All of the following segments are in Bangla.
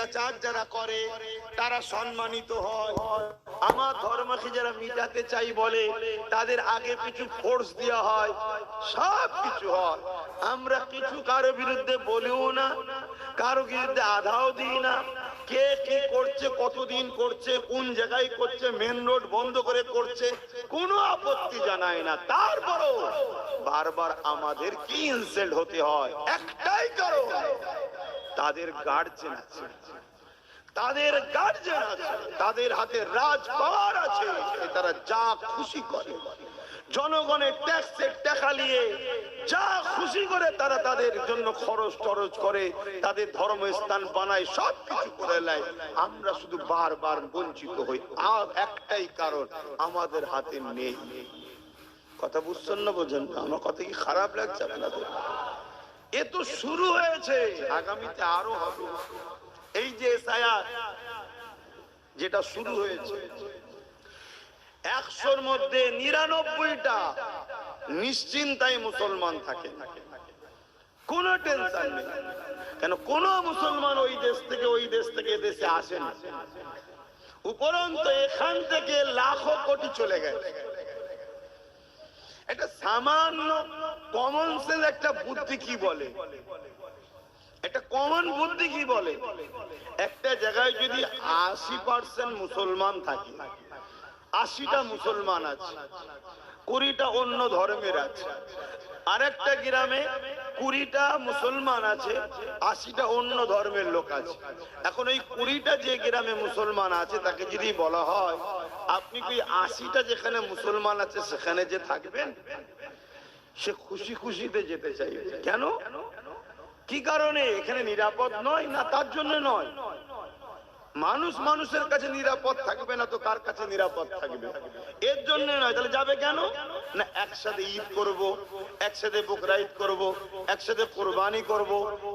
অত্যাচার যারা করে তারা সম্মানিত হয়। আমার ধর্মকে যারা মিটাতে চাই বলে তাদের আগে পিছু ফোর্স দেওয়া হয়, সব কিছু হয়। আমরা কিছু কারো বিরুদ্ধে বলিও না, কারো বিরুদ্ধে আধাও দিই না। কে কি করছে, কতদিন করছে, কোন জায়গায় করছে, মেন রোড বন্ধ করে করছে, কোনো আপত্তি জানায় না। তারপরও বারবার আমাদের কি ইনসাল্ট হতে হয়, একটাই কারণ তাদের গার্জেন আছে, তাদের গার্জেন আছে, তাদের হাতে রাজ পাওয়ার আছে। তারা যা খুশি করে, জনগণের ট্যাক্সের টাকা নিয়ে যা খুশি করে তারা তাদের জন্য খরচ টরচ করে, তাদের ধর্মস্থান বানায়, সব কিছু করে নেয়। আমরা শুধু বারবার বঞ্চিত হই। আর একটাই কারণ, আমাদের হাতে নেই। কথা বুঝছেন না? বোঝেন না? আমার কথা কি খারাপ লাগছে আপনাদের? এ তো শুরু হয়েছে, আগামীতে আরো হবে। এই যে এসআইআর যেটা শুরু হয়েছে, 100-র মধ্যে 99টা নিশ্চিন্তায় মুসলমান থাকে, কোনো টেনশন নেই। কেন? কোন মুসলমান ওই দেশ থেকে এদেশে আসে না। উপরন্তু এখান থেকে লাখো কোটি চলে গেছে। এটা সামান্য কমন সেন্স একটা বুদ্ধি কি বলে, একটা কমন বুদ্ধি কি বলে, একটা জায়গায় যদি 80% মুসলমান থাকে, 80টা মুসলমান আছে, 20টা অন্য ধর্মের আছে। আরেকটা গ্রামে 20টা মুসলমান আছে, 80টা অন্য ধর্মের লোক আছে। এখন ওই 20টা যে গ্রামে মুসলমান আছে তাকে যদি বলা হয় আপনি কি 80টা যেখানে মুসলমান আছে সেখানে যে থাকবেন, সে খুশি খুশিতে যেতে চাইবে। কেন? কি কারণে? এখানে নিরাপদ নয় না, তার জন্য নয়। মানুষ মানুষের কাছে নিরাপদ থাকবে না তো কার কাছে নিরাপদ থাকবে? এর জন্য নয়। তাহলে যাবে কেন? না, একসাথে ঈদ করব, একসাথে বকরা ঈদ করব, একসাথে কোরবানি করব,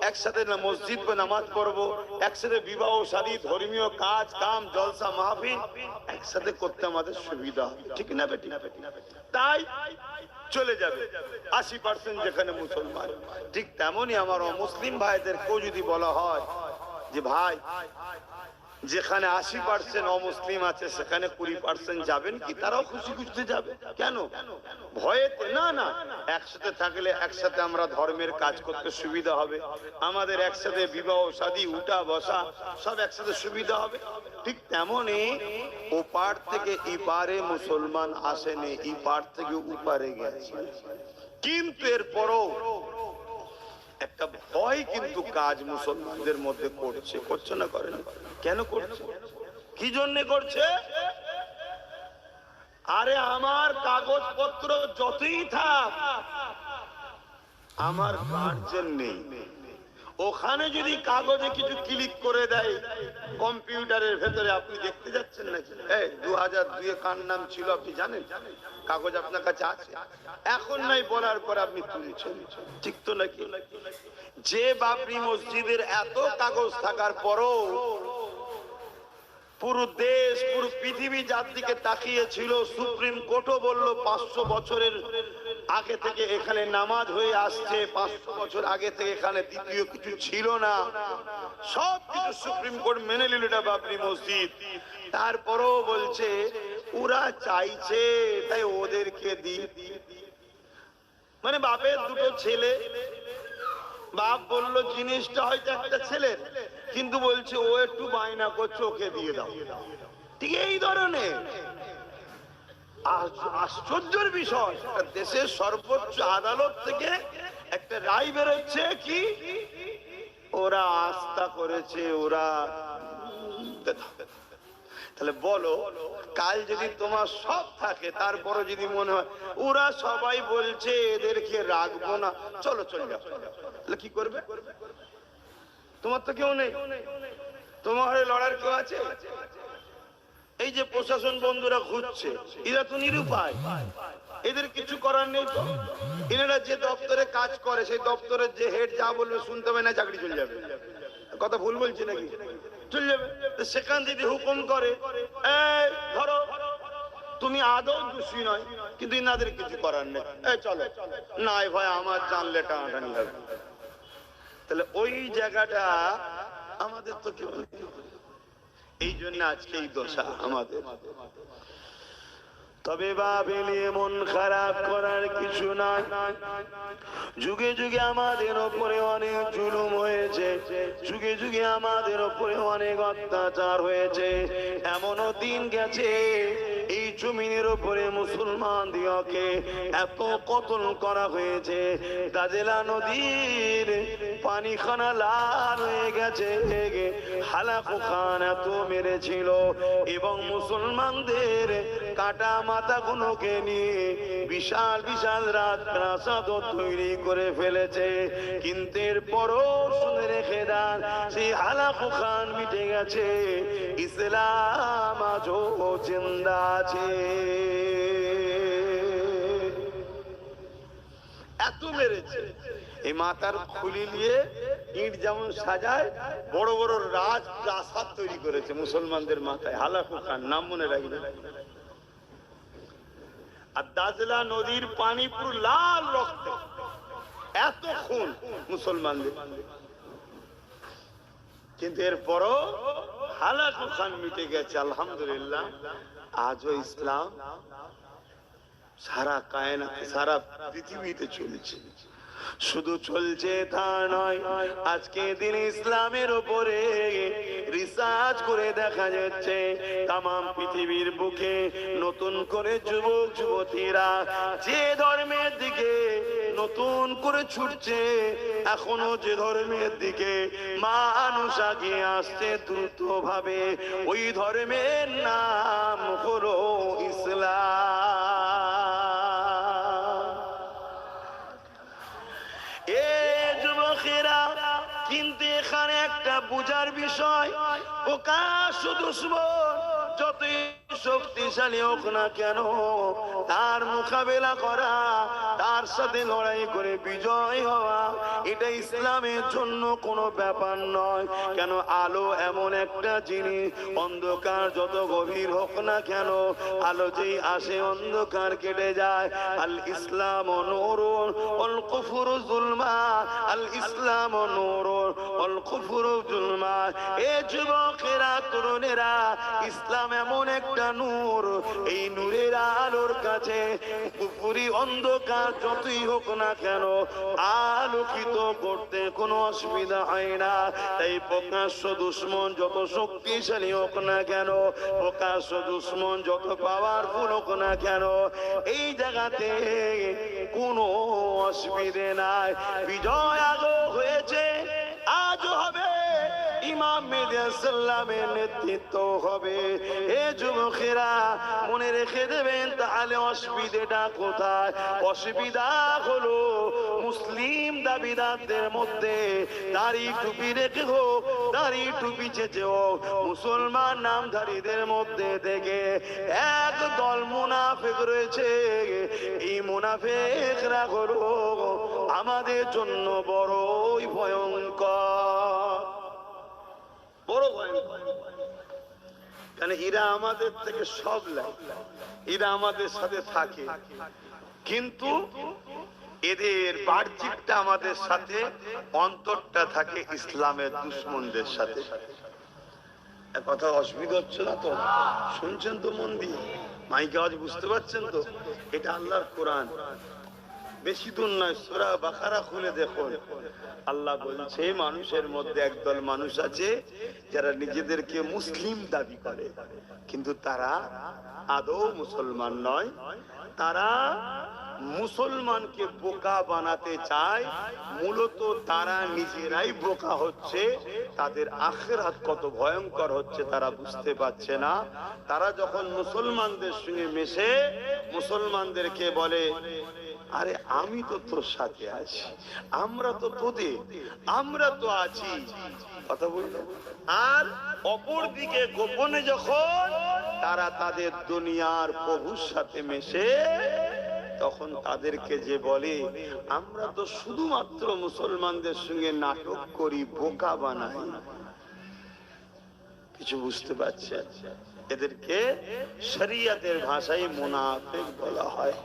একসাথে মসজিদ পে নামাজ পড়ব, একসাথে বিবাহ শাদী ধর্মীয় কাজ কাম জলসা মাহফিল একসাথে করতে আমাদের সুবিধা হবে। ঠিক না বেটি? তাই চলে যাবে 80% যেখানে মুসলমান। ঠিক তেমনই আমার অমুসলিম ভাইদেরকেও যদি বলা হয় যে ভাই যেখানে 80% অমুসলিম আছে সেখানে 20% যাবেন কি? তারাও খুশি খুশিতে যাবে। কেন? ভয়েতে না। না, একসাথে থাকলে একসাথে আমরা ধর্মের কাজ করতে সুবিধা হবে, আমাদের একসাথে বিবাহ শাদী উঠা বসা সব একসাথে সুবিধা হবে। ঠিক তেমনই ওপার থেকে এপারে মুসলমান আসেনি, এপার থেকে ওপারে গেছে। কিন্তু এরপরও একটা ভয় কিন্তু কাজ মুসলমানদের মধ্যে করছে না, করে না? কেন করছে? কি জন্য করছে? আরে আমার কাগজপত্র যতই থাক, আমার গার্জেন নেই। ওখানে যদি কাগজে কিছু ক্লিক করে দেয় কম্পিউটারের ভেতরে, আপনি দেখতে যাচ্ছেন নাকি? 2002-এ কার নাম ছিল আপনি জানেন? কাগজ আপনার কাছে আছে, এখন নাই বলার পর আপনি তুলছেন। ঠিক তো নাকি? যে বাবরি মসজিদের এত কাগজ থাকার পরও পুরো দেশ পুরো পৃথিবী যার দিকে তাকিয়েছিল, সুপ্রিম কোর্টও বলল 500 বছরের আগে থেকে এখানে নামাজ হয়ে আসছে, 500 বছর আগে থেকে এখানে দ্বিতীয় কিছু ছিল না, সব কিছু সুপ্রিম কোর্ট মেনে নিল এটা বাবরি মসজিদ। তারপরও বলছে ওরা চাইছে তাই ওদেরকে দিই। মানে বাপের দুটো ছেলে, বাপ বলল জিনিসটা হয়তো একটা ছেলের, কিন্তু বলছে ও একটু বায়না করছে ওকে দিয়ে দাও। ঠিক এই ধরনের আশ্চর্যের বিষয়, দেশের সর্বোচ্চ আদালত থেকে একটা রায় বেরোচ্ছে কি ওরা আস্থা করেছে, ওরা। তাহলে বলো, কাল যদি তোমার সব থাকে তারপরে যদি মনে হয় ওরা সবাই বলছে এদেরকে রাখবো না, চলো চলে যাও, তাহলে কি করবে? তোমার তো কেউ নেই, তোমার লড়ার কেউ আছে? এই যে প্রশাসন বন্ধুরা ঘুরছে, এরা তো নিরুপায়, এদের কিছু করার নেই। তো এনারা যে দপ্তরে কাজ করে সেই দপ্তরের যে হেড যা বলবে শুনতে হবে না, চাকরি চলে যাবে। কথা ভুল বলছি নাকি? চলে যাবে। সেখান যদি হুকুম করে এই ধরো, তুমি আদৌ দোষী নয়, কিন্তু ইনাদের কিছু করার নেই, এই চলো, নাই ভাই আমার জানলে টানাটানি হবে। তাহলে ওই জায়গাটা আমাদের তো কেউ নেই। এই জন্য আজকে এই দশা আমাদের। তবে ভাবলে মন খারাপ করার কিছু নাই। যুগে যুগে আমাদের ওপরে অনেক জুলুম হয়েছে, যুগে যুগে আমাদের ওপরে অনেক অত্যাচার হয়েছে। এমনও দিন গেছে এই জমিনের ওপরে মুসলমান দিওকে এত কতল করা হয়েছে, দাজেলা নদীর পানিখানা লাল হয়ে গেছে। হালাকু খান এত মেরেছিল এবং মুসলমানদের কাটা মাথাগুলোকে নিয়ে বিশাল বিশাল রাজপ্রাসাদ তৈরি করে ফেলেছে। কিন্তু এরপরও শুনে রেখে দেন, সেই হালাকু খান মিটে গেছে, ইসলাম আজও জিন্দা আছে। এত মেরেছে, এই মাথার খুলি নিয়ে ইট যেমন সাজায় বড় বড় রাজপ্রাসাদ তৈরি করেছে মুসলমানদের মাথায়। হালাকু খান নাম মনে রাখবে। আর দাজলা নদীর পানি পুরো লাল রক্তে, এত খুন মুসলমানদের। কিন্তু এরপরও হালাকু খান মিটে গেছে, আলহামদুলিল্লাহ। আজও ইসলাম সারা কায়নাতে, সারা পৃথিবীতে চলছে। শুধু চলছে তা নয়, আজকে দিন ইসলামের উপরে রিসার্চ করে দেখা যাচ্ছে তাম পৃথিবীর বুকে নতুন করে যুবক যুবতীরা যে ধর্মের দিকে নতুন করে ছুটছে, এখনো যে ধর্মের দিকে মানুষ আগিয়ে আসছে দ্রুত ভাবে, ওই ধর্মের নাম হলো ইসলাম। কিন্তু এখানে একটা বুঝার বিষয়, প্রকাশ্য দুশমন যতই শক্তিশালী হোক না কেন, তার মোকাবেলা করা, তার সাথে লড়াই করে বিজয় হওয়া, এটা ইসলামের জন্য কোনো ব্যাপার নয়। কেন, আলো এমন একটা জিনিস, অন্ধকার যত গভীর হোক না কেন, আলো যেই আসে অন্ধকার কেটে যায়। আল ইসলাম নূরুন ওয়াল কুফরু যুলমা, আল ইসলাম নূরুন ওয়াল কুফরু যুলমা। এ যুবকেরা, তরুণেরা, ইসলাম এমন একটা নূর, এই নূরের আলোর কাছে কুফরি অন্ধকার যতই হোক না কেন আলোকিত করতে কোনো অসুবিধা হয় না। তাই প্রকাশ্য দুশমন যত শক্তিশালী হোক না কেন, প্রকাশ্য দুশমন যত পাওয়ারফুল হোক না কেন, এই জায়গাতে কোনো অসুবিধে নাই। বিজয় আগো হয়েছে, আজও হবে। ইমাম মেহেদী সাল্লামের নেতৃত্ব হবে। এ যুবকেরা মনে রেখে দেবেন, তাহলে অসুবিধাটা কোথায়? অসুবিধা হলো মুসলিম দাবিদারদের মধ্যে দাড়ি টুপি রেখে হোক, দাড়ি টুপি চেচে হোক, মুসলমান নামধারীদের মধ্যে থেকে এক দল মুনাফিক রয়েছে। এই মুনাফিকরা হলো আমাদের জন্য বড়ই ভয়ঙ্কর, বড় ভয়ঙ্কর। কারণ এরা আমাদের থেকে সব লাই, এরা আমাদের সাথে থাকে, কিন্তু এদের বাহ্যিকটা আমাদের সাথে, অন্তরটা থাকে ইসলামের দুশমনদের সাথে। কথা অসুবিধা হচ্ছে না তো? শুনছেন তো মন দিয়ে? মাইকে আওয়াজ বুঝতে পারছেন তো? এটা আল্লাহর কোরআন, বেশি দূর নয়, সূরা বাকারা খুলে দেখুন। আল্লাহ বলছে, মানুষের মধ্যে একদল মানুষ আছে যারা নিজেদেরকে মুসলিম দাবি করে, কিন্তু তারা আদৌ মুসলমান নয়। তারা মুসলমানকে বোকা বানাতে চায়। মূলত তারা নিজেরাই বোকা হচ্ছে, তাদের আখিরাত কত ভয়ঙ্কর হচ্ছে তারা বুঝতে পারছে না। তারা যখন মুসলমানদের সঙ্গে মেশে, মুসলমানদেরকে বলে, আরে আমি তো তোর সাথে আছি, আমরা তো তোদের, আমরা তো আছি, কথা বলতো। আর অপর দিকে গোপনে যখন তারা তাদের দুনিয়ার প্রভুর সাথে মেশে, তখন তাদেরকে যে বলে, আমরা তো শুধুমাত্র মুসলমানদের সঙ্গে নাটক করি, বোকা বানাই। কিছু বুঝতে পারছেন? এদেরকে শরিয়তের ভাষায় মুনাফিক বলা হয়।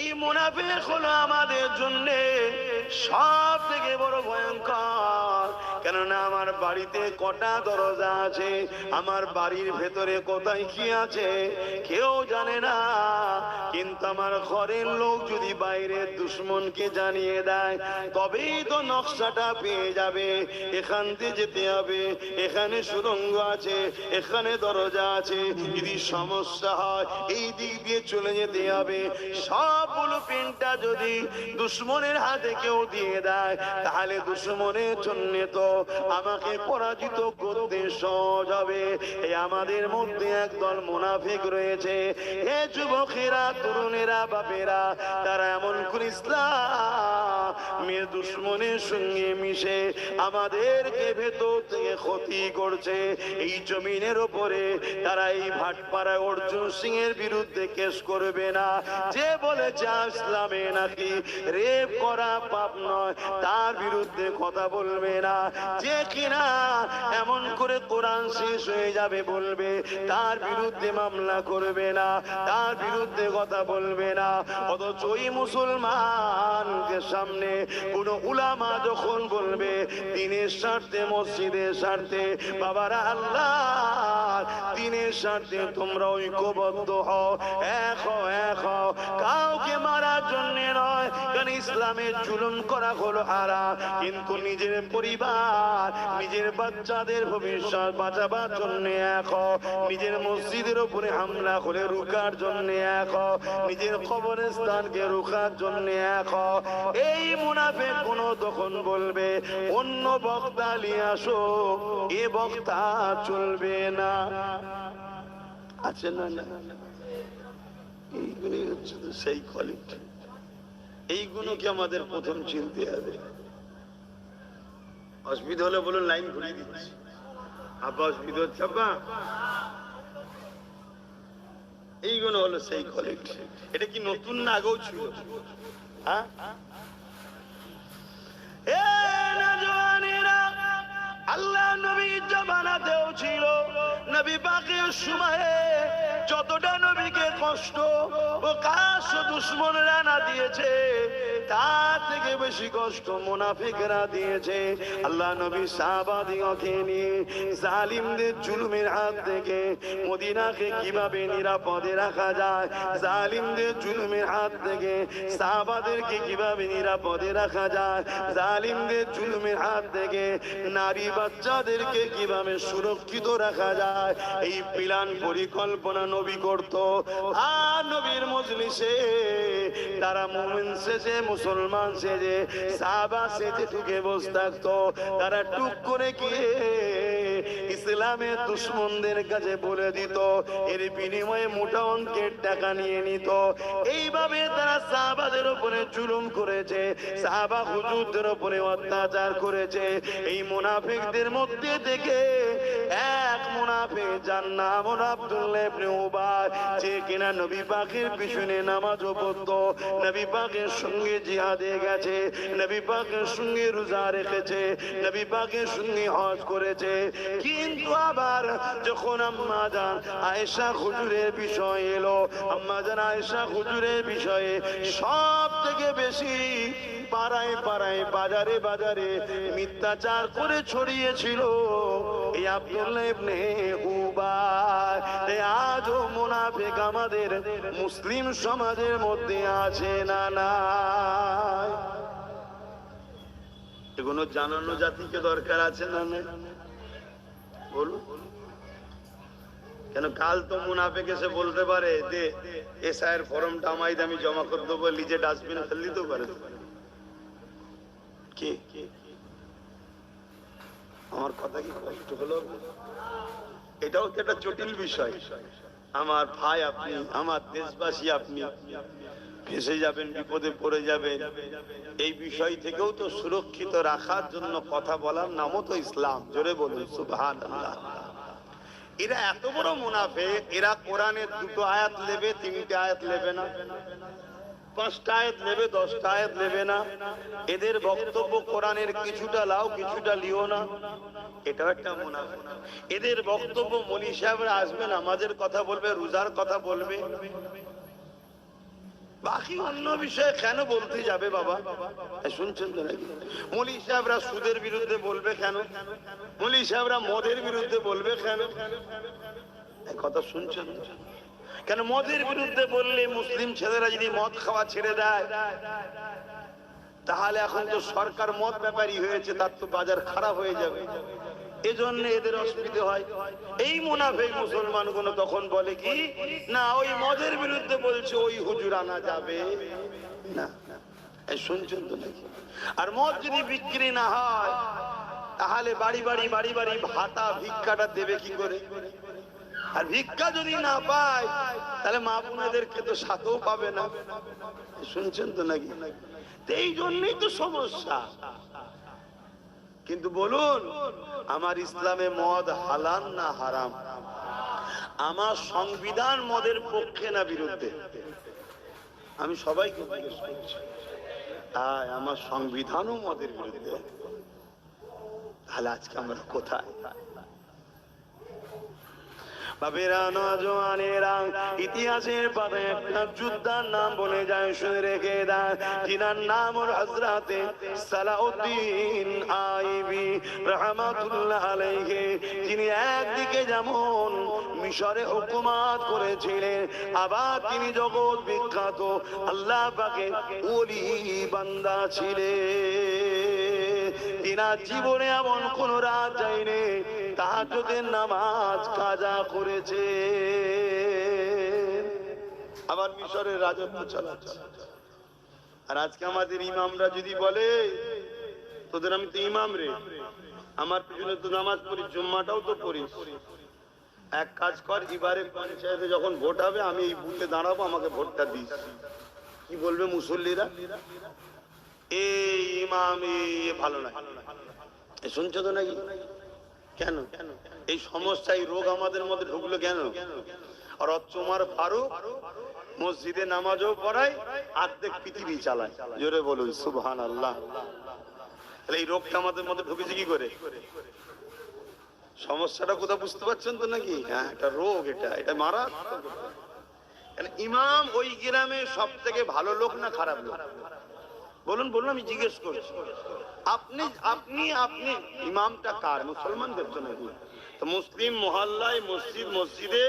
এই মুনাফিক হলো আমাদের জন্য সব থেকে বড় ভয়ঙ্কর। কেননা আমার বাড়িতে কটা দরজা আছে, আমার বাড়ির ভেতরে কোথায় কি আছে কেউ জানে না, কিন্তু আমার ঘরের লোক যদি বাইরের দুশ্মনকে জানিয়ে দেয় তবেই তো নকশাটা পেয়ে যাবে। এখান দিয়ে যেতে হবে, এখানে সুড়ঙ্গ আছে, এখানে দরজা আছে, যদি সমস্যা হয় এই দিক দিয়ে চলে যেতে হবে। সবগুলো পেনটা যদি দুশ্মনের হাতে কেউ দিয়ে দেয় তাহলে দুশ্মনের জন্য তো আমাকে পরাজিত করতে সহজ হবে। এই আমাদের মধ্যে একদল মুনাফিক রয়েছে। হে যুবকেরা, তরুণেরা, বাপেরা, তারা এমন করে ইসলামের দুশ্মনের সঙ্গে মিশে আমাদেরকে ভেতর থেকে ক্ষতি করছে। এই জমিনের ওপরে তারা এই ভাটপাড়ায় অর্জুন সিং এর বিরুদ্ধে কেস করবে না, যে বলেছে ইসলামে নাকি রেপ করা পাপ নয় তার বিরুদ্ধে কথা বলবে না, যে কিনা এমন করে কোরআন শেষ হয়ে যাবে বলবে তার বিরুদ্ধে মামলা করবে না, তার বিরুদ্ধে কথা বলবে না। অথচ ওই মুসলমানকে সামনে কোন উলামা যখন বলবে দিনের স্বার্থে, মসজিদের স্বার্থে, বাবারা আল্লাহ দিনের স্বার্থে তোমরা ঐক্যবদ্ধ হও, এক হও, এক হও, কাউকে মারার জন্য নয়, কারণ ইসলামের জুলুম করা হলো হারাম, কিন্তু নিজের পরিবার, নিজের বাচ্চাদের ভবিষ্যৎ বাঁচাবার জন্য এক হও, নিজের মসজিদের উপরে হামলা করে রুকার জন্য এক হও, নিজের কবরস্থানকে রুকার জন্য এক হও। এই মুনাফিক কোন তখন বলবে অন্য বক্তা নিয়ে আসো, এ বক্তা চলবে না। আছে না? এইগুলি হচ্ছে সেই কোয়ালিটি। এইগুলোকে আমাদের প্রথম চিনতে হবে। অসুবিধা হলে বলুন, লাইন ঘুরিয়ে দিচ্ছি। আব্বা অসুবিধা হচ্ছে আব্বা? এইগুলো হলো সেই কোয়ালিটি। এটা কি নতুন না, আগেও ছিল? হ্যাঁ, আল্লাহ নবীর জামানাতেও ছিল। নবী পাকের সময়ে যতটা নবীকে কষ্ট ও কাশ দুশ্মনরা না দিয়েছে তার থেকে বেশি কষ্ট মুনাফিকরা দিয়েছে। আল্লাহ নবী সাহাবাদিগকে নিয়ে জালিমদের জুলুমের হাত থেকে মদিনাকে কিভাবে নিরাপদে রাখা যায়, জালিমদের জুলুমের হাত থেকে সাহাবাদেরকে কিভাবে নিরাপদে রাখা যায়, জালিমদের জুলুমের হাত থেকে নারী বাচ্চাদেরকে কিভাবে সুরক্ষিত রাখা যায়, এই প্ল্যান পরিকল্পনা নবী করত। আর নবীর মজলিসে তারা মুমিন সেজে, মুসলমান সেজে, সাহাবা সেজে ঢুকে বসে থাকতো। তারা টুক করে গিয়ে ইসলামের দুশ্মনদের কাছে বলে দিত, এর বিনিময়ে মোটা অঙ্কের টাকা নিয়ে নিত। এইভাবে তারা সাহাবাদের উপরে জুলুম করেছে, সাহাবা হুজুরদের উপরে অত্যাচার করেছে। এই মুনাফিকদের মধ্যে থেকে এক মুনাফিক যার নাম হলো আব্দুল্লাহ ইবনে উবাই, যে কিনা নবী পাকের পিছনে নামাজও পড়তো, নবী পাকের সঙ্গে জিহাদে গেছে, নবী পাকের সঙ্গে রোজা রেখেছে, নবী পাকের সঙ্গে হজ করেছে। কিন্তু আবার যখন আম্মা জান আয়েশা হুজুরের বিষয় এলো, আম্মা জান আয়েশা হুজুরের বিষয়ে সব থেকে বেশি পাড়ায় পাড়ায়, বাজারে বাজারে মিথ্যাচার করে ছড়িয়েছিল এই আব্দুল্লাহ ইবনে উবাই। আজও মুনাফিক আমাদের মুসলিম সমাজের মধ্যে আছে না নাই? এগুলো জানানো জাতিকে দরকার আছে না নাই? বলুন। কেন কাল তো মুনাফিক এসে বলতে পারে যে এসআইয়ের ফর্মটা আমায় আমি জমা করে দেবো, লিজে ডাস্টবিনে ফেলে দিতেও পারে। কে আমার কথা কি কষ্ট হলো? এটাও তো একটা জটিল বিষয়। আমার ভাই আপনি, আমার দেশবাসী আপনি, ফেঁসে যাবেন, বিপদে পড়ে যাবেন। এই বিষয় থেকেও তো সুরক্ষিত রাখার জন্য কথা বলার নামও তো ইসলাম। জোরে বলুন সুবহানাল্লাহ। এরা এত বড় মুনাফিক, এরা কোরআনের 2টো আয়াত নেবে, 3টে আয়াত নেবে না, 5টা আয়াত নেবে, 10টা আয়াত নেবে না। এদের বক্তব্য কোরআনের কিছুটা লাও, কিছুটা লিও না, এটাও একটা মুনাফিক। এদের বক্তব্য মনি সাহেবরা আসবে, নামাজের কথা বলবে, রোজার কথা বলবে, বাকি অন্য বিষয়ে কেন বলতে যাবে বাবা? শুনছেন তো নাকি? মৌলী সাহেবরা সুদের বিরুদ্ধে বলবে কেন? মৌলী সাহেবরা মদের বিরুদ্ধে বলবে কেন? কথা শুনছেন? কেন মদের বিরুদ্ধে বললে মুসলিম ছেলেরা যদি মদ খাওয়া ছেড়ে দেয়, তাহলে এখন তো সরকার মদ ব্যাপারী হয়েছে, তার তো বাজার খারাপ হয়ে যাবে, এজন্য এদের অসুবিধা হয়। এই মুনাফিক মুসলমানগুলো তখন বলে কি, না ওই মদের বিরুদ্ধে বলছে ওই হুজুর আনা যাবে না। শুনছেন তো নাকি? আর মদ যদি বিক্রি না হয়, তাহলে বাড়ি বাড়ি বাড়ি বাড়ি ভাতা ভিক্ষাটা দেবে কি করে? আর ভিক্ষা যদি না পায়, তাহলে মা বোনেদেরকে তো সাথেও পাবে না। শুনছেন তো নাকি? এই জন্যই তো সমস্যা। কিন্তু বলুন, আমার ইসলামে মদ হালাল না হারাম? আমার সংবিধান মদের পক্ষে না বিরুদ্ধে? আমি সবাইকে জিজ্ঞেস করছি, আমার সংবিধানও মদের বিরুদ্ধে। তাহলে আজকে আমরা কোথায়? বাবেরা, নওজোয়ানেরা, ইতিহাসের পাতায় একটা যোদ্ধার নাম বলে যায়, শুনে রেখে দেন, যিনার নাম হল হযরতে সালাউদ্দিন আইবি রাহমাতুল্লাহ আলাইহি। যিনি একদিকে যেমন মিশরে হুকুমত করেছিলেন, আবার তিনি জগৎ বিখ্যাত আল্লাহ পাকের ওলি বান্দা ছিলেন। তিনার জীবনে এমন কোন রাত যায়নি তাহাজ্জুদের নামাজ কাজা করেছে। আবার মিশরের রাজত্ব চালাচ্ছে। আর আজকে আমাদের ইমামরা যদি বলে, তোদের আমি তো ইমাম রে, আমার পিছনে তো নামাজ পড়ি, জুম্মাটাও তো পড়ি, এক কাজ কর, এবারে পঞ্চায়েতে যখন ভোট হবে আমি এই বুথে দাঁড়াবো, আমাকে ভোটটা দিস। কি বলবে মুসল্লিরা? এই ইমাম ভালো না। শুনছো তো নাকি? কেন এই সমস্যা, এই রোগ আমাদের মধ্যে ঢুকলো কেন? আর ওমর ফারুক মসজিদে নামাজও পড়ায়, অর্ধেক পৃথিবী চালায়। জোরে বলুন সুবহানাল্লাহ। এই রোগটা আমাদের মধ্যে ঢুকেছে কি করে? সমস্যাটা কোথাও বুঝতে পারছেন তো নাকি? হ্যাঁ, এটা রোগ, এটা মারাত্মক। ইমাম ওই গ্রামে সব থেকে ভালো লোক না খারাপ লোক? বলুন বলুন, আমি জিজ্ঞেস করছি। আপনি আপনি আপনি ইমামটা কার? মুসলমানদের তো নাকি? তো মুসলিম মহল্লায় মসজিদে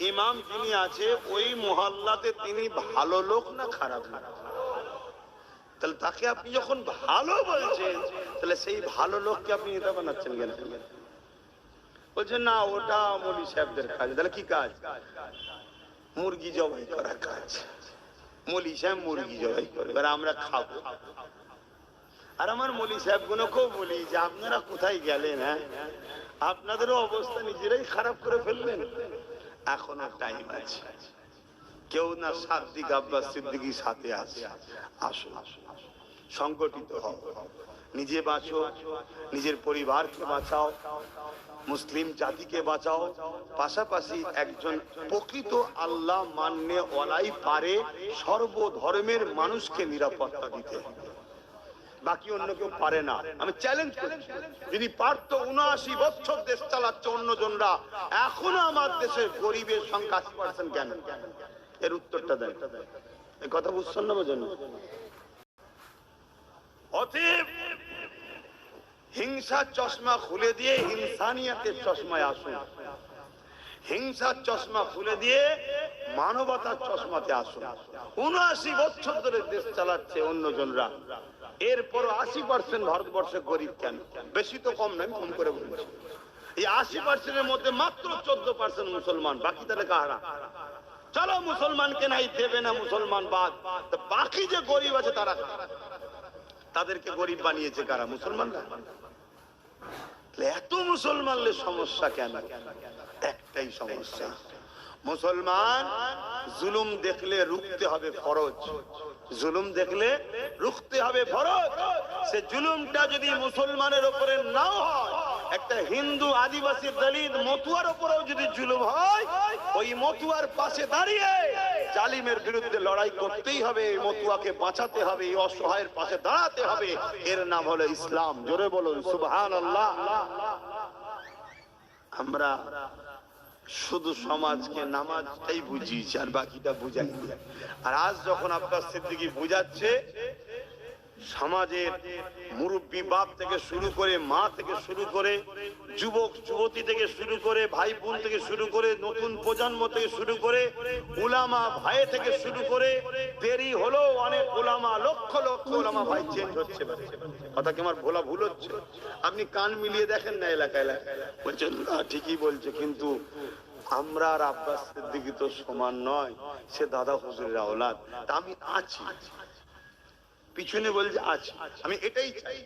ইমাম যিনি আছে, ওই মহল্লাতে তিনি ভালো লোক না খারাপ লোক? তাহলে তাকে আপনি যখন ভালো বলছেন, তাহলে সেই ভালো লোককে আপনি এটা বানাচ্ছেন কেন? বলছেন না ওটা মৌলী সাহেবদের কাজ। তাহলে কি কাজ? মুরগি জবাই করা কাজ। মৌলী সাহেব মুরগি জবাই করে, এবার আমরা খাবো। আর আমার মৌলী সাহেব গুলোকেও বলি যে আপনারা কোথায় গেলেন? হ্যাঁ, আপনাদেরও অবস্থা নিজেরাই খারাপ করে ফেললেন। এখনো টাইম আছে। কেউ না সাদ্দিক আব্বাস সিদ্দিকী সাথে আছে, আসুন সংগঠিত হও, নিজে বাঁচো, নিজের পরিবারকে বাঁচাও, মুসলিম জাতিকে বাঁচাও। পাশাপাশি একজন প্রকৃত আল্লাহ মান্যে ওয়ালাই পারে সর্বধর্মের মানুষকে নিরাপত্তা দিতে, বাকি অন্য কেউ পারে না। আমি চ্যালেঞ্জ করছি, যদি পারতো ৭৯ বছর দেশ চালাচ্ছে অন্যজনরা, এখনো আমার দেশের গরিবের সংখ্যা ৮০% কেন? এর উত্তরটা দেন। এই কথা বুঝছেন না? বোঝেন? অতএব হিংসার চশমা খুলে দিয়ে ইনসানিয়াতের চশমায় আসুন। হিংসার চশমা খুলে দিয়ে মানবতার চশমাতে আসুন। ৭৯ বছর ধরে দেশ চালাচ্ছে অন্যজনরা, এরপরও ৮০% ভারতবর্ষে গরিব কেন? বেশি তো কম নয়, কম করে বলছি। এই ৮০%-এর মধ্যে মাত্র 14% মুসলমান, বাকি তাহলে কাহারা? চলো মুসলমানকে নাই দেবে না, মুসলমান বাদ, বাকি যে গরিব আছে তারা, তাদেরকে গরিব বানিয়েছে কারা? মুসলমানরা। এত মুসলমানদের সমস্যা কেন? একটাই সমস্যা, মুসলমান জুলুম দেখলে রুখতে হবে ফরজ। জুলুম দেখলে রুখতে হবে ফরজ। সে জুলুমটা যদি মুসলমানের উপরে নাও হয়, একটা হিন্দু, আদিবাসী, দলিত, মতুয়ার উপরেও যদি জুলুম হয়, ওই মতুয়ার পাশে দাঁড়িয়ে জালিমের বিরুদ্ধে লড়াই করতেই হবে, মতুয়াকে বাঁচাতে হবে, এই অসহায়ের পাশে দাঁড়াতে হবে। এর নাম হলো ইসলাম। জোরে বলুন সুবহানাল্লাহ। আমরা শুধু সমাজকে নামাজটাই বুঝিয়েছে, আর বাকিটা বুঝাইনি। আর আজ যখন আব্বাস সিদ্দিকী বুঝাচ্ছে, সমাজের মুরব্বী বাপ থেকে শুরু করে, মা থেকে শুরু করে, যুবক যুবতী থেকে শুরু করে, ভাই বোন থেকে শুরু করে, নতুন প্রজন্ম থেকে শুরু করে, উলামা ভাই থেকে শুরু করে, দেরি হলো অনেক উলামা, লক্ষ লক্ষ উলামা ভাই চেঞ্জ হচ্ছে। কথা কি আমার বলা ভুল হচ্ছে? আপনি কান মিলিয়ে দেখেন না এলাকা এলাকায়, বলছেন না ঠিকই বলছে, কিন্তু আমরা আর আব্বাস সিদ্দিকী তো সমান নয়, সে দাদা হুজুরের আওলাদ, তা আমি আছি পিছনে, বলছে আছি, আমি এটাই চাই।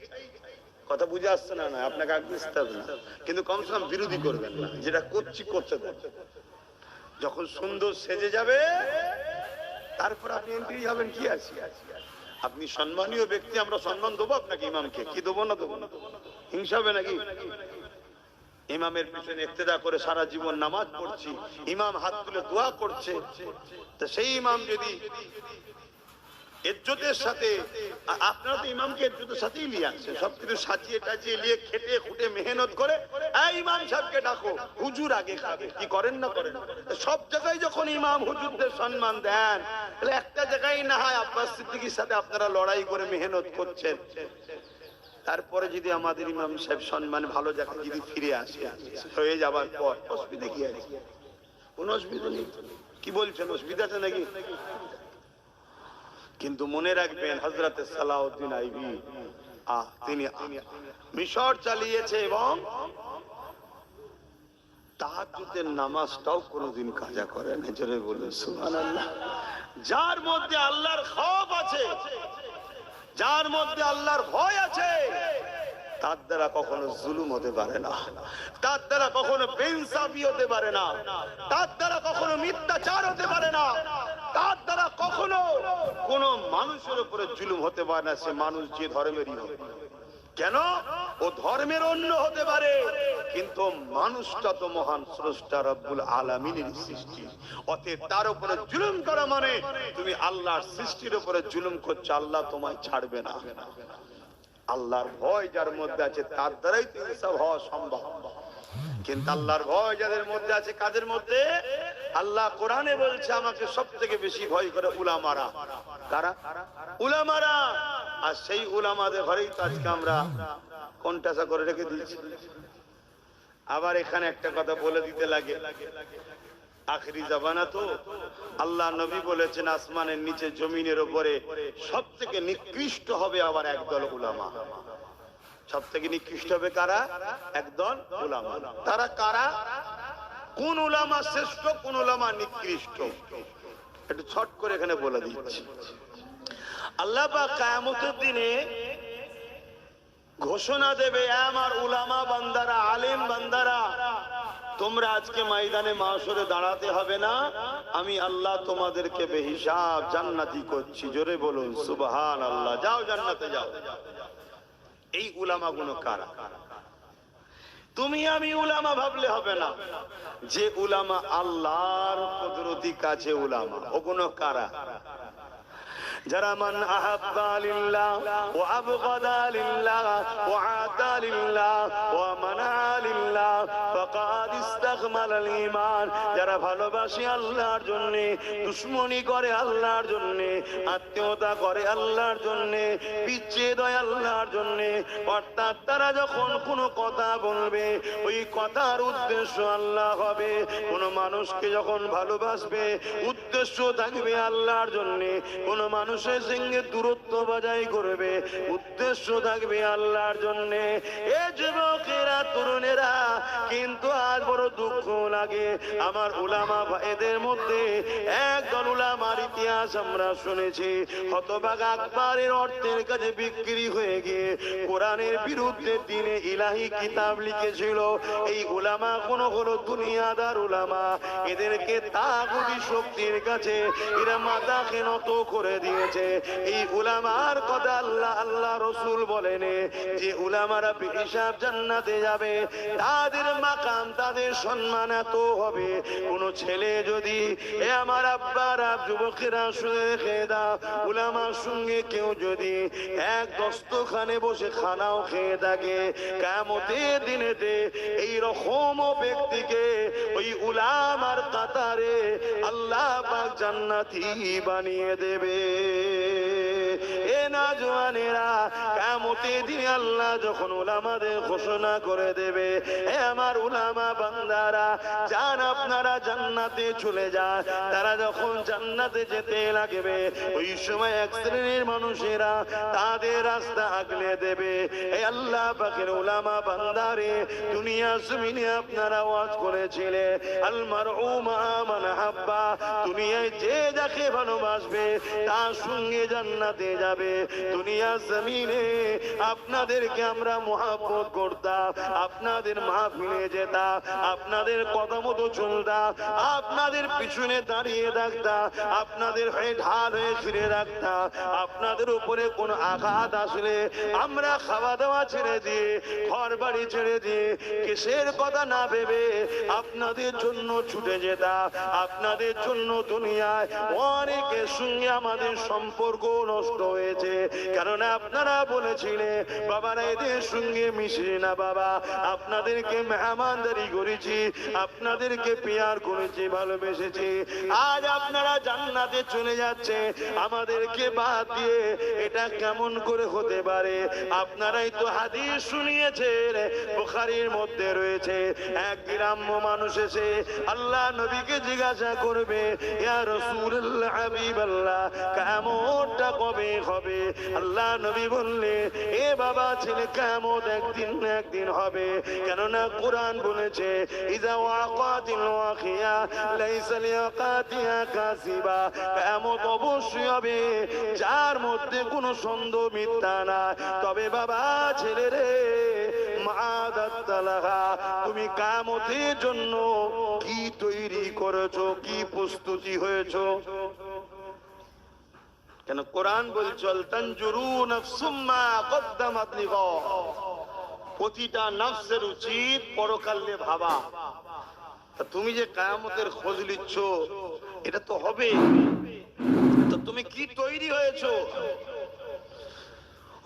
কথা বুঝে আসছে না? না, আপনাকে আগে বুঝতে হবে না, কিন্তু কমসে কম বিরোধী করবেন না, যেটা করছি করতে দেন। যখন সুন্দর সেজে যাবে তারপর আপনি এন্ট্রি যাবেন, কি আছে? আপনি সম্মানীয় ব্যক্তি, আমরা সম্মান দেবো আপনাকে, ইমামকে কি দেবো না দেবো? হিংসা হবে নাকি? ইমামের পিছনে ইক্তেদা করে সারা জীবন নামাজ পড়ছি, ইমাম হাত তুলে দোয়া করছে, তো সেই ইমাম যদি ইজ্জতের সাথে, আপনারা তো ইমামকে ইজ্জতের সাথেই নিয়ে আসছেন, সবকিছু সাজিয়ে টাজিয়ে নিয়ে খেটে খুঁটে মেহনত করে, এই ইমাম সাহেবকে ডাকো, হুজুর আগে খাবে, কি করেন না করেন? সব জায়গায় যখন ইমাম হুজুরদের সম্মান দেন, তাহলে একটা জায়গায় না হয় আব্বাস সিদ্দিকীর সাথে আপনারা লড়াই করে মেহনত করছেন, তারপরে যদি আমাদের ইমাম সাহেব সম্মান ভালো জায়গায় যদি ফিরে আসে হয়ে যাবার পর, অসুবিধা কি আছে? কোন অসুবিধা নেই। কি বলছেন, অসুবিধা আছে নাকি? কিন্তু মনে রাখবেন, হযরতে সালাউদ্দিন আইবি তিনি মিশর চালিয়েছে এবং তাহাজ্জুদের নামাজটাও কোনোদিন কাজা করেন। জোরে বলুন সুবহানাল্লাহ। যার মধ্যে আল্লাহর খৌফ আছে, যার মধ্যে আল্লাহর ভয় আছে, তার দ্বারা কখনো জুলুম হতে পারে না, তার দ্বারা কখনো বেইনসাফি হতে পারে না, তার দ্বারা কখনো মিথ্যাচার হতে পারে না, তার দ্বারা কখনো কোন মানুষের উপরে জুলুম হতে পারে না, সে মানুষ যে ধর্মেরই হোক কেন। ও ধর্মের অন্য হতে পারে, কিন্তু মানুষটা তো মহান স্রষ্টা রব্বুল আলামিনের সৃষ্টি, অতএব তার উপরে জুলুম করা মানে তুমি আল্লাহর সৃষ্টির উপরে জুলুম করছো, আল্লাহ তোমায় ছাড়বে না। আল্লাহর ভয় যার মধ্যে আছে তার দ্বারাই তো ইনসাফ হওয়া সম্ভব, কিন্তু আল্লাহর ভয় যাদের মধ্যে আছে, কাদের মধ্যে? আল্লাহ কোরআনে বলছে আমাকে সব থেকে বেশি ভয় করে উলামারা। কারা? উলামারা। আর সেই উলামাদের ঘরেই তো আজকে আমরা কোনটাসা করে রেখে দিয়েছি। আবার এখানে একটা কথা বলে দিতে লাগে, আখেরি জামানা তো, আল্লাহ নবী বলেছেন আসমানের নিচে জমিনের উপরে সব থেকে নিকৃষ্ট হবে আবার একদল উলামা। সব থেকে নিকৃষ্ট হবে কারা? একদল উলামা। তারা কারা? কোন উলামা শ্রেষ্ঠ, কোন উলামা নিকৃষ্ট, একটু ছট করে এখানে বলে দিচ্ছি। আল্লাহ পাক কিয়ামতের দিনে ঘোষণা দেবে, আমার উলামা বান্দারা, আলেম বান্দারা, তোমরা আজকে ময়দানে মাশরে দাঁড়াতে হবে না, আমি আল্লাহ তোমাদেরকে বেহিসাব জান্নাতি করছি। জোরে বলুন সুবহানাল্লাহ। যাও জান্নাতে যাও। এই উলামা গুলো কারা? তুমি আমি উলামা ভাবলে হবে না, যে উলামা আল্লাহর কুদরতি কাছে উলামা, ওগুলো কারা? যারা মান আহাব্বা লিল্লাহ ওয়া আবগাদা লিল্লাহ ওয়া আতা লিল্লাহ ওয়া মানা লিল্লাহ ফাকাদ ইস্তাকমালাল ঈমান। যারা ভালোবাসে আল্লাহর জন্য, দুশমনি করে আল্লাহর জন্য, আত্মীয়তা করে আল্লাহর জন্য, বিচ্ছেদ হয় আল্লাহর জন্য, অর্থাৎ তারা যখন কোনো কথা বলবে ওই কথার উদ্দেশ্য আল্লাহ হবে। কোনো মানুষকে যখন ভালোবাসবে উদ্দেশ্য থাকবে আল্লাহর জন্য, কোনো মানুষের সঙ্গে দূরত্ব বজায় করবে উদ্দেশ্য থাকবে আল্লাহর জন্য। এ যুবকেরা, তরুণেরা, কিন্তু আজ বড় দুঃখ লাগে, আমার উলামা ভাইদের মধ্যে একদল উলামার ইতিহাস আমরা শুনেছি, হতভাগা আকবরের অর্থের কাছে বিক্রি হয়ে গিয়ে কোরআনের বিরুদ্ধে দিনে ইলাহি কিতাব লিখেছিল। এই উলামা কোন হলো দুনিয়াদার উলামা, এদেরকে তাগুতি শক্তির কাছে এরা মাথাকে নত করে দিয়েছে। এই উলামার কথা আল্লাহ রসুল বলেন যে উলামারা বেহিসাব জান্নাতে যাবে, তাদের মাকাম, তাদের সম্মান এত হবে, কোন ছেলে যদি এ আমার আব্বারা যুবকেরা শুনে রেখে দাও, উলামার সঙ্গে কেউ যদি এক দস্তখানে বসে খানাও খেয়ে থাকে, কিয়ামতের দিনেতে এই রকম ব্যক্তিকে ওই উলামার কাতারে আল্লাহ পাক জান্নাতি বানিয়ে দেবে। এ নওজওয়ানেরা, কিয়ামতের দিনে আল্লাহ যখন উলামাদের ঘোষণা করে দেবে, এ আমার উলামা বান্দারা যান, আপনারা জান্নাতে চলে যান। তারা যখন জান্নাতে যেতে লাগবে, ওই সময় এক শ্রেণীর মানুষেরা তাদের রাস্তা আগলে দেবে। এই আল্লাহ পাকের উলামা বান্দারে, দুনিয়া জমিনে আপনারা ওয়াজ করেছিলে আল মারউ মা মান হাব্বা, দুনিয়ায় যে যাকে ভালোবাসবে তার সঙ্গে জান্নাতে যাবে। দুনিয়া জমিনে আপনাদেরকে আমরা মহব্বত করতাম, আপনাদের মাহফিলে যেতাম, আপনাদের কথা মতো চলতাম, আপনাদের পিছনে দাঁড়িয়ে থাকতাম, আপনাদের হয়ে ঢাল হয়ে ফিরে রাখতাম। আপনাদের উপরে কোন আঘাত আসলে আমরা খাওয়া দাওয়া ছেড়ে দিয়ে, ঘর বাড়ি ছেড়ে দিয়ে, কিসের কথা না ভেবে আপনাদের জন্য ছুটে যেতাম। আপনাদের জন্য দুনিয়ায় অনেকের সঙ্গে আমাদের সম্পর্ক নষ্ট হয়েছে, কারণ আপনারা বলেছিলেন বাবারা এদের সঙ্গে মিশি না বাবা, আপনাদেরকে মেহমানদারি করেছি, আপনাদেরকে পেয়ার করেছি, ভালোবেসেছি। আজ আপনারা জান্নাতে চলে যাচ্ছে আমাদেরকে বাদ দিয়ে, এটা কেমন করে হতে পারে? আপনারাই তো হাদিস শুনিয়েছেন, বুখারীর মধ্যে রয়েছে, এক গ্রাম্য মানুষ এসে আল্লাহ নবীকে জিজ্ঞাসা করবে, ইয়া রাসূলুল্লাহ হাবিবাল্লাহ, কিয়ামতটা কবে হবে? আল্লাহ নবী বললে, এ বাবা ছেলে, কিয়ামত একদিন হবে, কেননা কোরআন বলেছে ইযা ওয়াকাতিল ওয়াকিয়া লাইসা লিওয়াকাতিহা কাসিবা, কিয়ামত অবশ্যই হবে যার মধ্যে কোনো সন্দেহ মিথ্যা না। তবে বাবা ছেলে রে, মাদাতালাহা, তুমি কিয়ামতের জন্য কি তৈরি করেছো, কি প্রস্তুতি হয়েছো? কেন কোরআন বলছে তানজুরু নাফসুম মা কদ্দামাত লিগাদ, প্রতিটা নফসের উচিত পরকালে ভাবা। তা তুমি যে কিয়ামতের খোঁজ নিচ্ছ, এটা তো হবে, তো তুমি কি তৈরি হয়েছো?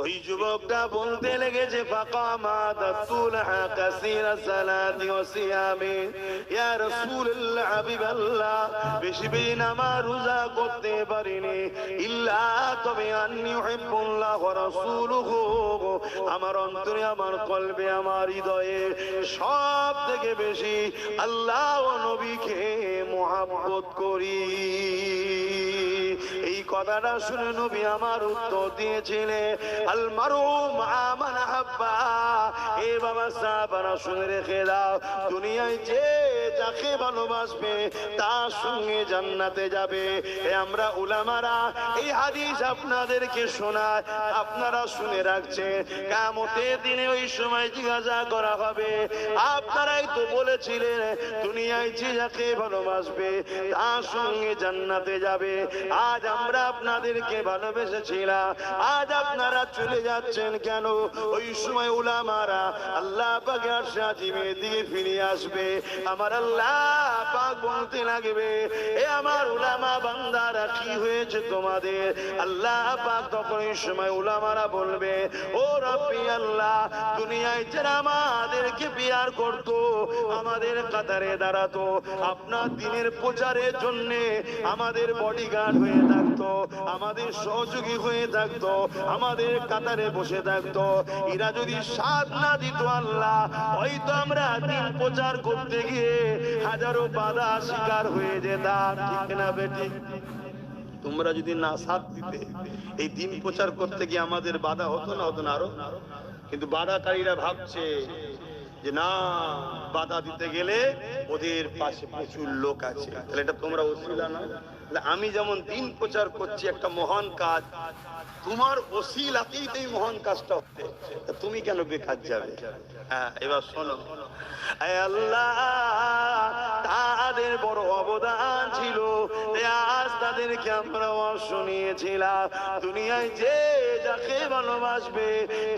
ওই যুবকটা বলতে লেগেছে, ফাকামা দাতুলহা কাসীরা সালাতি ওয়া সিয়ামি, ইয়া রাসূলুল্লাহ হাবিবাল্লাহ, বেশি বেশি নামাজ রোজা করতে পারিনি, ইল্লা তবে আন্নী উহিব্বুল্লাহ ওয়া রাসূলুহু, আমার অন্তরে, আমার কলবে, আমার হৃদয়ে সব থেকে বেশি আল্লাহ ও নবীকে মহব্বত করি। এই কথাটা শুনে নবী আমার উত্তর দিয়েছিলেন, আল মারউ মা মান হাব্বা। এ বাবা সাহাবারা শুনে রেখে দাও, দুনিয়ায় যে যাকে ভালোবাসবে তার সঙ্গে জান্নাতে যাবে। এ আমরা উলামারা এই হাদিস আপনাদেরকে শোনায়, আপনারা শুনে রাখছেন। কিয়ামতের দিনে ওই সময় জিজ্ঞাসা করা হবে, আপনারাই তো বলেছিলেন দুনিয়ায় যে যাকে ভালোবাসবে তার সঙ্গে জান্নাতে যাবে। আজ আমরা আপনাদেরকে ভালোবেসেছিলাম, আজ আপনারা চলে যাচ্ছেন কেন? ওই সময় উলামারা আল্লাহ পাকের আরশে আজিমের দিকে ফিরে আসবে। আমার আল্লাহ পাক বলতে লাগবে, এ আমার উলামা বান্দারা, কি হয়েছে তোমাদের? আল্লাহ পাক তখন ওই সময় উলামারা বলবে, ও রব্বি আল্লাহ, দুনিয়ায় যারা আমাদেরকে বিয়ার করতো, আমাদের কাতারে দাঁড়াতো, আপনার দিনের প্রচারের জন্য আমাদের বডিগার্ড হয়ে থাকতো, আমাদের সহযোগী হয়ে থাকতো, আমাদের কাতারে বসে থাকতো, এরা যদি সাথ না দিত আল্লাহ, হয়তো আমরা দিন প্রচার করতে গিয়ে হাজারো বাধা শিকার হয়ে যেতাম। ঠিক না বেটি? তোমরা যদি না সাথ দিতে, এই দিন প্রচার করতে গিয়ে আমাদের বাধা হতো না? হতো না আরো? কিন্তু বাধাকারীরা ভাবছে যে না, বাধা দিতে গেলে ওদের পাশে প্রচুর লোক আছে, তাহলে এটা তোমরা ওসিলা না, আমি যেমন দিন প্রচার করছি একটা মহান কাজ, তোমার ওসিলাতেই তো এই মহান কাজটা হচ্ছে, তুমি কেন বেকার যাবে? হ্যাঁ, এবার শোনো, আল্লাহ তাদের বড় অবদান ছিল, আজ তাদেরকে আমরা শুনিয়েছিলাম দুনিয়ায় যে যাকে ভালোবাসবে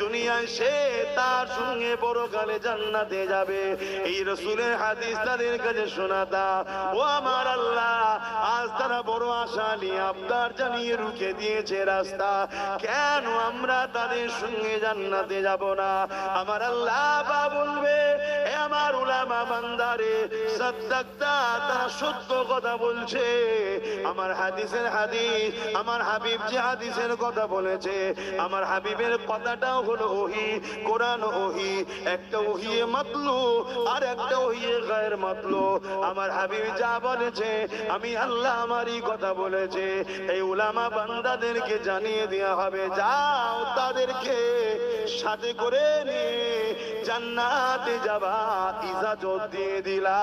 দুনিয়ায় সে তার সঙ্গে পরকালে জান্নাতে যাবে। এই রাসূলের হাদিস তাদের কাছে শোনাতা, ও আমার আল্লাহ আজ তারা বড় আশা নিয়ে আবদার জানিয়ে রুখে দিয়েছে রাস্তা, কেন আমরা তাদের সঙ্গে জান্নাতে যাব না? আমার আল্লাহ বা বলবে, এ আমার উলামা বান্দারে সাদ্দাকতা, তারা সত্য কথা বলছে। আমার হাদিসের হাদিস, আমার হাবিব যে হাদিসের কথা বলেছে, আমার হাবিবের কথাটাও হলো ওহী, কোরআন ওহী, একটা ওহী মাতলু আর একটা ওহী গায়র মাতলু। আমার হাবিব যা বলেছে আমি আল্লাহ আমারই কথা বলেছে, এই উলামা বান্দাদেরকে জানিয়ে দেওয়া হবে, যাও তাদেরকে সাথে করে নিয়ে জান্নাতে যাবা ইজাজত দিয়ে দিলা।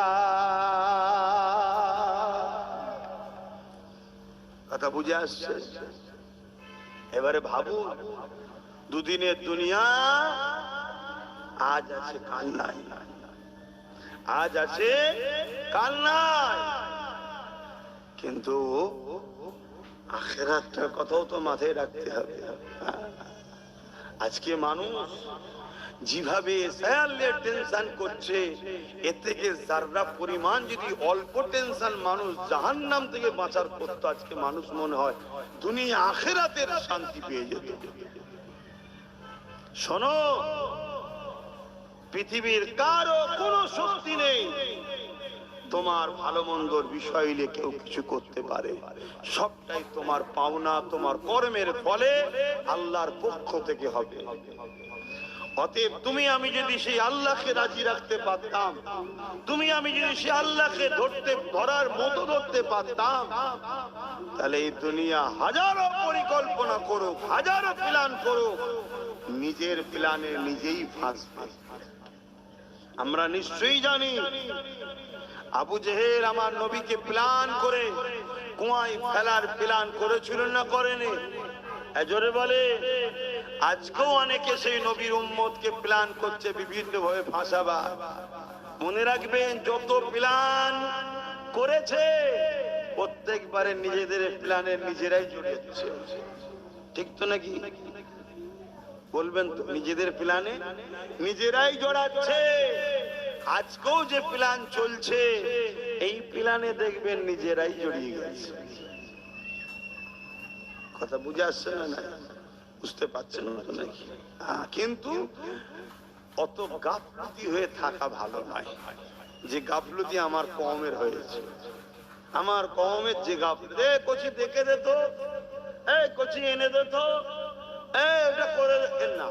কথা বুঝে আসছে? এবারে ভাবু, দুদিনের দুনিয়া আজ আছে কাল নাই, আজ আছে কাল নাই, কিন্তু আখিরাতের কথাও তো মাথায় রাখতে হবে। আজকে মানুষ যেভাবে টেনশন করছে, এর থেকে যারা পরিমাণ যদি অল্প টেনশন মানুষ জাহান্নাম থেকে বাঁচার করতো, আজকে মানুষ মনে হয় দুনিয়া আখিরাতের শান্তি পেয়ে যেত। শোনো, পৃথিবীর কারো কোনো শক্তি নেই তোমার ভালো মন্দর বিষয় নিয়ে কেউ কিছু করতে পারে, সবটাই তোমার পাওনা তোমার কর্মের ফলে আল্লাহর পক্ষ থেকে হবে। অতএব তুমি আমি যদি সেই আল্লাহকে রাজি রাখতে পারতাম, তুমি আমি যদি সেই আল্লাহকে ধরার মতো ধরতে পারতাম, তাহলে এই দুনিয়া হাজারো পরিকল্পনা করুক, হাজারো প্ল্যান করুক, নিজের প্ল্যানে নিজেই ফাঁসবে। আমরা নিশ্চয়ই জানি আবু জেহেল আমার নবীকে প্ল্যান করে কুয়ায় ফেলার প্ল্যান করেছিল না করেনি? জোরে বলে। আজকেও অনেকে সেই নবীর উম্মতকে প্ল্যান করছে বিভিন্ন ভাবে ফাঁসাবার। মনে রাখবেন, যত প্ল্যান করেছে প্রত্যেকবারে নিজেদের প্ল্যানে নিজেরাই জড়িয়েছে। ঠিক তো নাকি? বলবেন তো? নিজেদের প্ল্যানে নিজেরাই জড়াচ্ছে। আজকেও যে প্ল্যান চলছে এই প্ল্যানে দেখবেন নিজেরাই জড়িয়ে গেছে। কথা বুঝে আসছে না? বুঝতে পারছেন না নাকি? কিন্তু অত গাফলতি হয়ে থাকা ভালো নয়, যে গাফলতি আমার কওমের হয়েছে। আমার কওমের যে গাফলতি, কচি দেখে দে তো, কচি এনে দে তো, এটা করে না।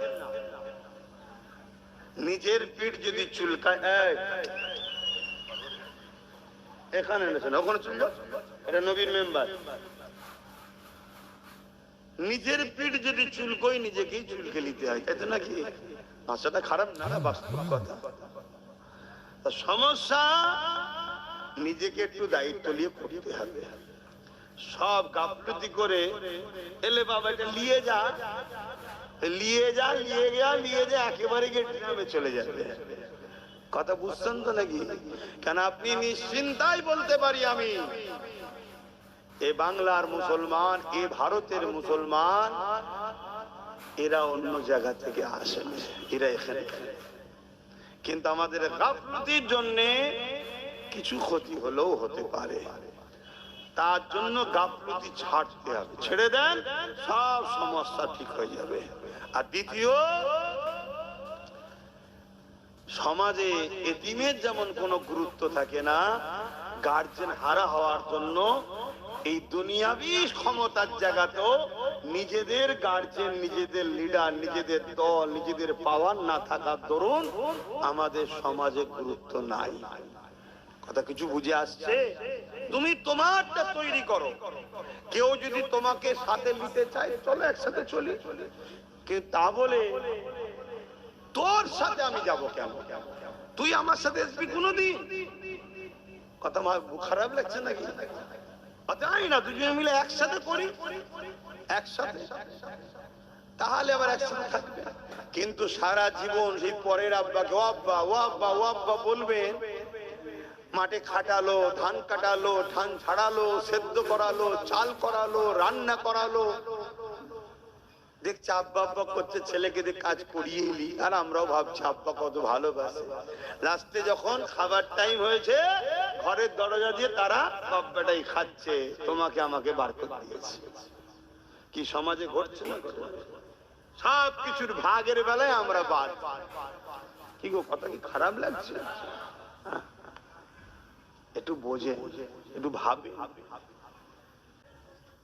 নিজের পিঠ যদি চুলকায়, এখানে এনেছেন ওখানে চুলকা, এটা নবীর মেম্বার। নিজের পিঠ যদি চুলকোই নিজেকেই চুলকে নিতে হয়, তাই তো নাকি? ভাষাটা খারাপ না, বাস্তব কথা। সমস্যা নিজেকে একটু দায়িত্ব নিয়ে করতে হবে। সব গাফলতি করে এলে বাবা এটা নিয়ে যা, নিয়ে যা, নিয়ে যা, নিয়ে যা, একেবারে গিয়ে ড্রামে চলে যাবে। কথা বুঝছেন তো নাকি? কেন আপনি নিশ্চিন্তায় বলতে পারি, আমি এ বাংলার মুসলমান, এ ভারতের মুসলমান, এরা অন্য জায়গা থেকে আসেন, এরা এখানে। কিন্তু আমাদের গাফলতির জন্য কিছু ক্ষতি হলেও হতে পারে, তার জন্য গাফলতি ছাড়তে হবে। ছেড়ে দেন, সব সমস্যা ঠিক হয়ে যাবে। আর দ্বিতীয়, সমাজে এতিমের যেমন কোনো গুরুত্ব থাকে না, গার্জেন হারা হওয়ার জন্য এই দুনিয়াবি ক্ষমতার জায়গাতেও নিজেদের গার্জেন, নিজেদের লিডার, নিজেদের দল, নিজেদের পাওয়ার না থাকার দরুন আমাদের সমাজে গুরুত্ব নাই। কথা কিছু বুঝে আসছে? তুমি তোমারটা তৈরি করো। কেউ যদি তোমাকে সাথে নিতে চায়, চলো একসাথে চলি, কিন্তু তা বলে তোর সাথে আমি যাব কেন? তুই আমার সাথে আসবি কোনদিন? কথা খারাপ লাগছে নাকি? তাই না, দুজনে মিলে একসাথে করি, একসাথে, তাহলে আবার একসাথে থাকবে। কিন্তু সারা জীবন সেই পরের আব্বাকে ও আব্বা ও আব্বা ও আব্বা বলবেন, মাঠে খাটালো, ধান কাটালো, ধান ছাড়ালো, সেদ্ধ করালো, চাল করালো, রান্না করালো, দেখছে আব্বা আব্বা করছে, ছেলেকে দিয়ে কাজ করিয়ে এলি, আর আমরাও ভাবছি আব্বা কত ভালোবাসে। লাস্টে যখন খাবার টাইম হয়েছে, ঘরের দরজা দিয়ে তারা বাপ্পাটাই খাচ্ছে, তোমাকে আমাকে বার করে দিয়েছে। কি সমাজে ঘটছে না? সব কিছুর ভাগের বেলায় আমরা বাদ। কি গো, কথা কি খারাপ লাগছে? একটু বোঝে, একটু ভাবে।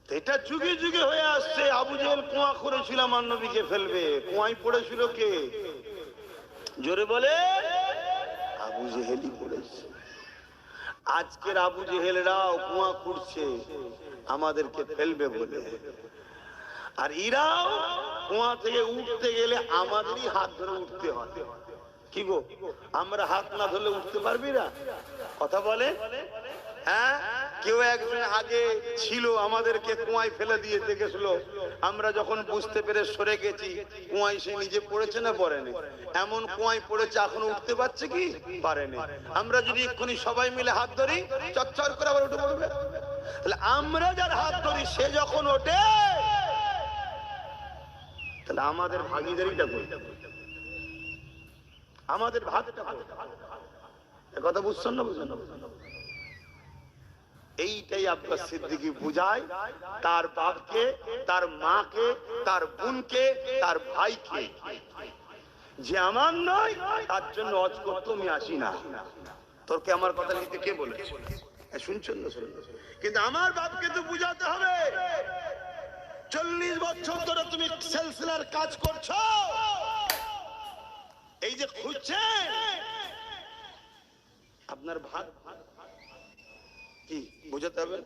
এটা যুগে যুগে হয়ে আসছে। আবু জেহেল কুয়া করেছিল আমার নবীকে ফেলবে, কুয়ায় পড়েছিল কে? জোরে বলে, আবু জেহেলই পড়েছে। আজকের আবু জেহেলরাও কুয়া খুঁড়ছে আমাদেরকে ফেলবে বলে, আর ইরাও কুয়া থেকে উঠতে গেলে আমাদেরই হাত ধরে উঠতে হয়। কি গো, আমরা হাত না ধরলে উঠতে পারবি না? কথা বলে। হ্যাঁ, কেউ একজন আগে ছিল, আমাদেরকে কুয়ায় ফেলে দিয়ে দেখেছিল, আমরা যখন বুঝতে পেরে সরে গেছি, কুয়ায় সে নিজে পড়েছে না পড়েনি? এমন কুয়ায় পড়েছে, এখনো উঠতে পারছে কি? পারেনি। আমরা যদি এক্ষুনি সবাই মিলে হাত ধরি, চচ্চর করে আবার উঠে পড়বে। তাহলে আমরা যার হাত ধরি সে যখন ওঠে, তাহলে আমাদের ভাগিদারিটা কই? আমাদের ভাগটা কই? কথা বুঝছেন না? বুঝছেন না? এইটাই আব্বাস সিদ্দিকী বুঝায় তার বাপকে, তার মাকে, তার বোনকে, তার ভাইকে, যে আমার নয় তার জন্য অজ করতে আমি আসি না। তোরকে আমার কথা নিতে কে বলেছে? শুনছেন না? শুনছেন। কিন্তু আমার বাপকে তো বুঝাতে হবে, 40 বছর ধরে তুমি সেলসিলার কাজ করছো, এই যে খুঁজছে আপনার ভাগ কি বোঝাতে হবে।